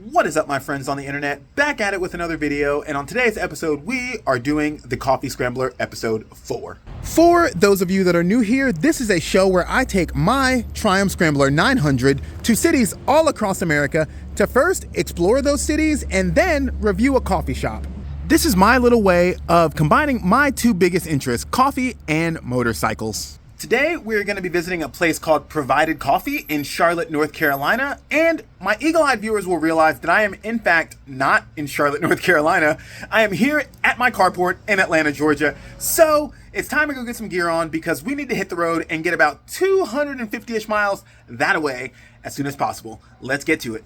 What is up, my friends on the internet? Back at it with another video, and on today's episode we are doing the Coffee Scrambler episode 4. For those of you that are new here, this is a show where I take my Triumph Scrambler 900 to cities all across America to first explore those cities and then review a coffee shop. This is my little way of combining my two biggest interests, coffee and motorcycles. Today, we're going to be visiting a place called Provided Coffee in Charlotte, North Carolina, and my eagle-eyed viewers will realize that I am, in fact, not in Charlotte, North Carolina. I am here at my carport in Atlanta, Georgia, so it's time to go get some gear on because we need to hit the road and get about 250-ish miles that way as soon as possible. Let's get to it.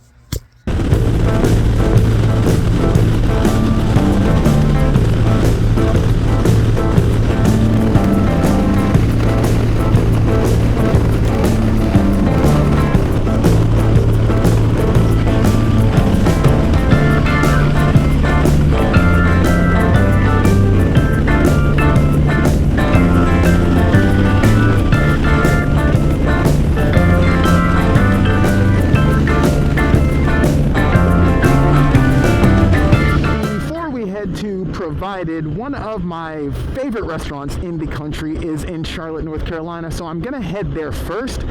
One of my favorite restaurants in the country is in Charlotte, North Carolina, so I'm gonna head there first.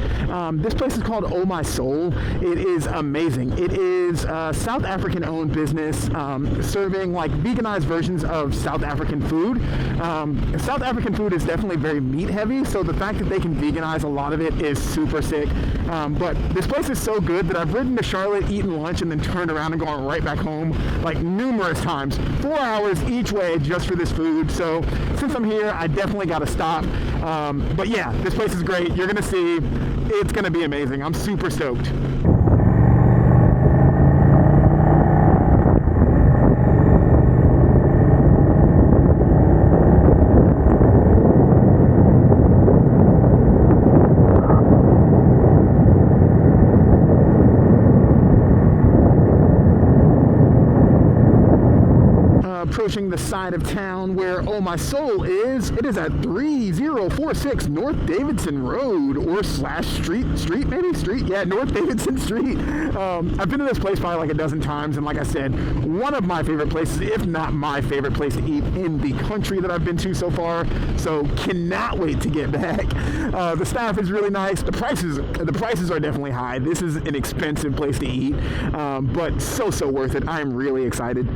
This place is called Oh My Soul. It is amazing. It is a South African owned business serving like veganized versions of South African food. South African food is definitely very meat heavy, so the fact that they can veganize a lot of it is super sick. But this place is so good that I've ridden to Charlotte, eaten lunch, and then turned around and gone right back home like numerous times. 4 hours each way just for this food. So since I'm here, I definitely got to stop. But yeah, this place is great. You're gonna see, it's gonna be amazing. I'm super stoked. Approaching the side of town where Oh My Soul is. It is at 3046 North Davidson Road or slash street, yeah, North Davidson Street. I've been to this place probably like a dozen times, and like I said, one of my favorite places, if not my favorite place to eat in the country that I've been to so far, so cannot wait to get back. The staff is really nice. The prices are definitely high. This is an expensive place to eat, but so worth it. I am really excited.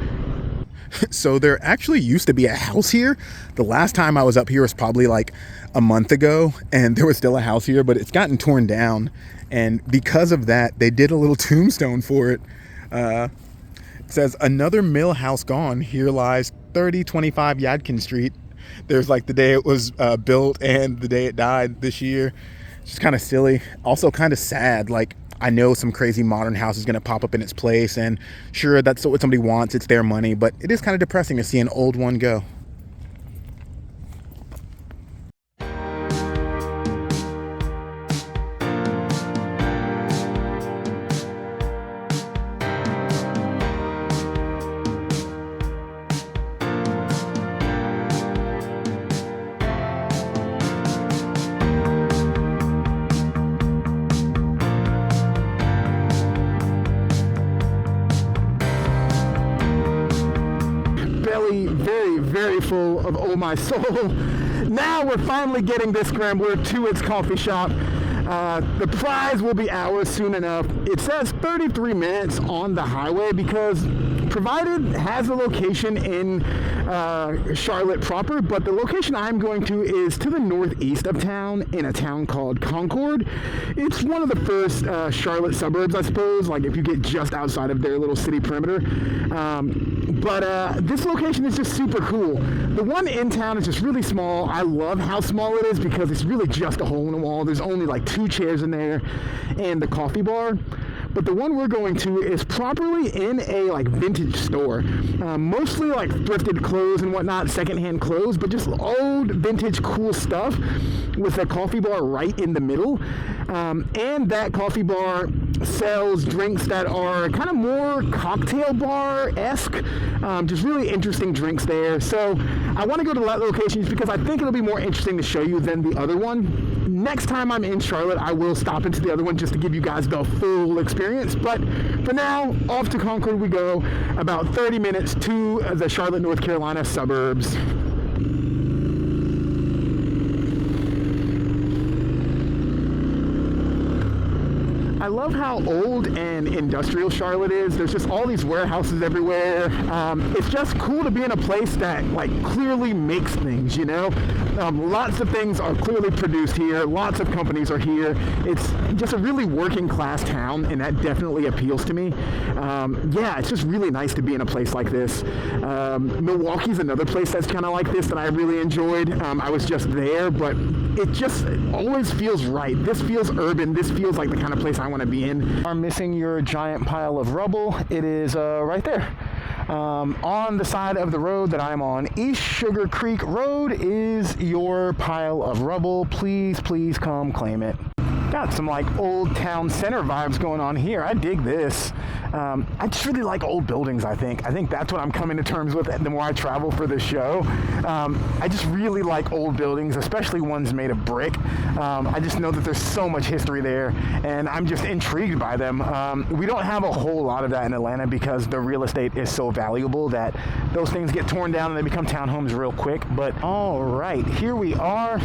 So there actually used to be a house here. The last time I was up here was probably like a month ago, and there was still a house here, but it's gotten torn down. And because of that, they did a little tombstone for it. It says, "Another mill house gone. Here lies 3025 Yadkin Street." There's like the day it was built and the day it died this year. It's just kind of silly. Also kind of sad. Like, I know some crazy modern house is going to pop up in its place, and sure, that's what somebody wants. It's their money, but it is kind of depressing to see an old one go. Very full of Oh My Soul. Now we're finally getting this Scrambler to its coffee shop. The prize will be ours soon enough. It says 33 minutes on the highway because Provided has a location in Charlotte proper, but the location I'm going to is to the northeast of town in a town called Concord. It's one of the first Charlotte suburbs, I suppose, like if you get just outside of their little city perimeter. But this location is just super cool. The one in town is just really small. I love how small it is because it's really just a hole in the wall. There's only like 2 chairs in there and the coffee bar. But the one we're going to is properly in a like vintage store, mostly like thrifted clothes and whatnot, secondhand clothes, but just old vintage cool stuff. with a coffee bar right in the middle. And that coffee bar sells drinks that are kind of more cocktail bar-esque. Just really interesting drinks there. So I want to go to that location just because I think it'll be more interesting to show you than the other one. Next time I'm in Charlotte, I will stop into the other one just to give you guys the full experience. But for now, off to Concord we go, about 30 minutes to the Charlotte, North Carolina suburbs. I love how old and industrial Charlotte is. There's just all these warehouses everywhere. It's just cool to be in a place that like clearly makes things, you know? Lots of things are clearly produced here. Lots of companies are here. It's just a really working class town, and that definitely appeals to me. Yeah, it's just really nice to be in a place like this. Milwaukee's another place that's kind of like this that I really enjoyed. I was just there, but it just always feels right. This feels urban. This feels like the kind of place I want to be in. Are missing your giant pile of rubble. It is right there. On the side of the road that I'm on, East Sugar Creek Road, is your pile of rubble. Please, please come claim it. Got some like old town center vibes going on here. I dig this. I just really like old buildings, I think that's what I'm coming to terms with the more I travel for this show. I just really like old buildings, especially ones made of brick. I just know that there's so much history there, and I'm just intrigued by them. We don't have a whole lot of that in Atlanta because the real estate is so valuable that those things get torn down and they become townhomes real quick. But all right, here we are.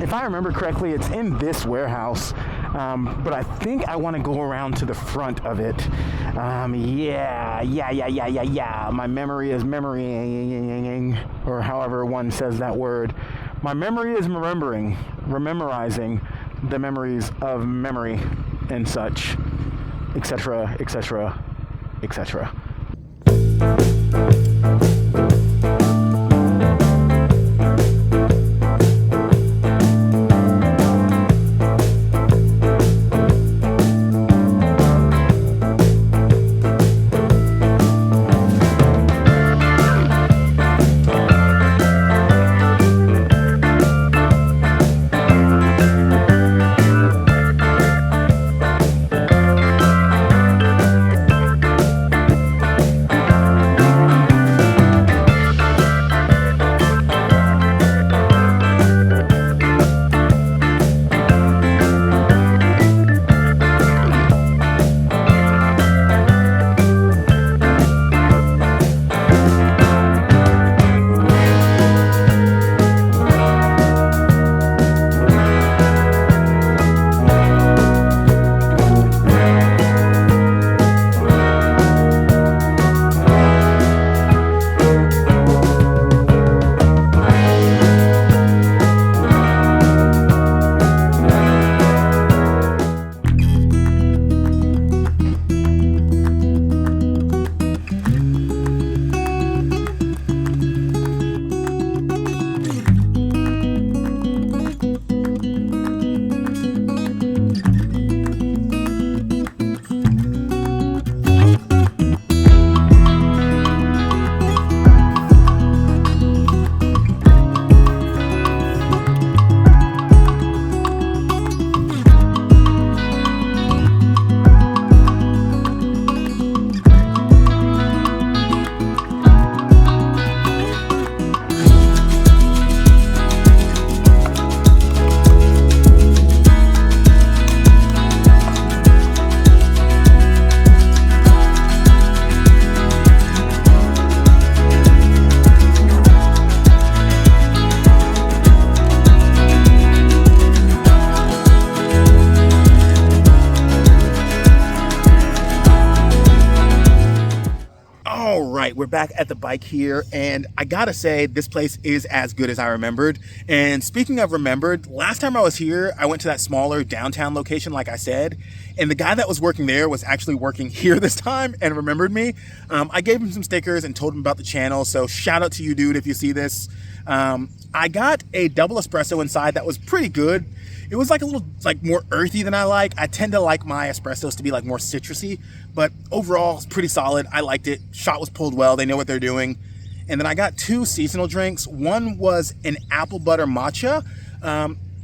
If I remember correctly, it's in this warehouse. But I think I want to go around to the front of it. Yeah. My memory is memorying, or however one says that word. My memory is memorizing the memories of memory and such, etc., etc., etc. We're back at the bike here, and I gotta say, this place is as good as I remembered. And speaking of remembered, last time I was here, I went to that smaller downtown location, like I said, and the guy that was working there was actually working here this time and remembered me. I gave him some stickers and told him about the channel, so shout out to you, dude, if you see this. I got a double espresso inside that was pretty good. It was like a little more earthy than I like. I tend to like my espressos to be like more citrusy, but overall it's pretty solid. I liked it. Shot was pulled well. They know what they're doing. And then I got two seasonal drinks. One was an apple butter matcha.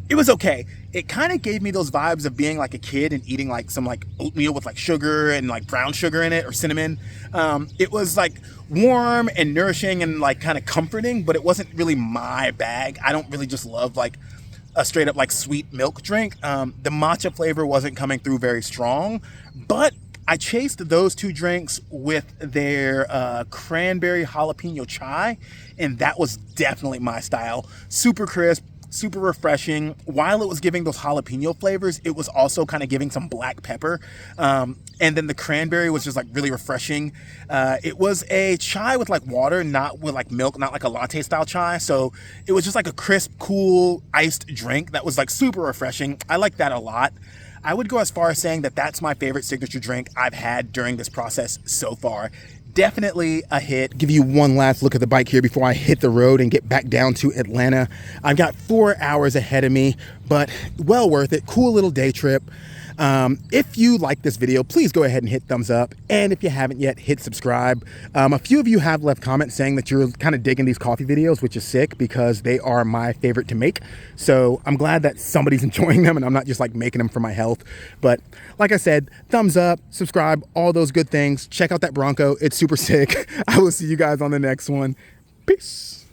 it was okay. It kind of gave me those vibes of being like a kid and eating like some like oatmeal with like sugar and like brown sugar in it or cinnamon. It was like warm and nourishing and like kind of comforting, but it wasn't really my bag. I don't really just love like a straight up like sweet milk drink. The matcha flavor wasn't coming through very strong, but I chased those two drinks with their cranberry jalapeno chai, and that was definitely my style. Super crisp, super refreshing. While it was giving those jalapeno flavors, it was also kind of giving some black pepper. And then the cranberry was just like really refreshing. It was a chai with like water, not with like milk, not like a latte style chai. So it was just like a crisp, cool, iced drink that was like super refreshing. I like that a lot. I would go as far as saying that that's my favorite signature drink I've had during this process so far. Definitely a hit. Give you one last look at the bike here before I hit the road and get back down to Atlanta. I've got 4 hours ahead of me, but well worth it. Cool little day trip. If you like this video, please go ahead and hit thumbs up. And if you haven't yet, hit subscribe. A few of you have left comments saying that you're kind of digging these coffee videos, which is sick because they are my favorite to make. So I'm glad that somebody's enjoying them and I'm not just like making them for my health. But like I said, thumbs up, subscribe, all those good things. Check out that Bronco. It's super sick. I will see you guys on the next one. Peace.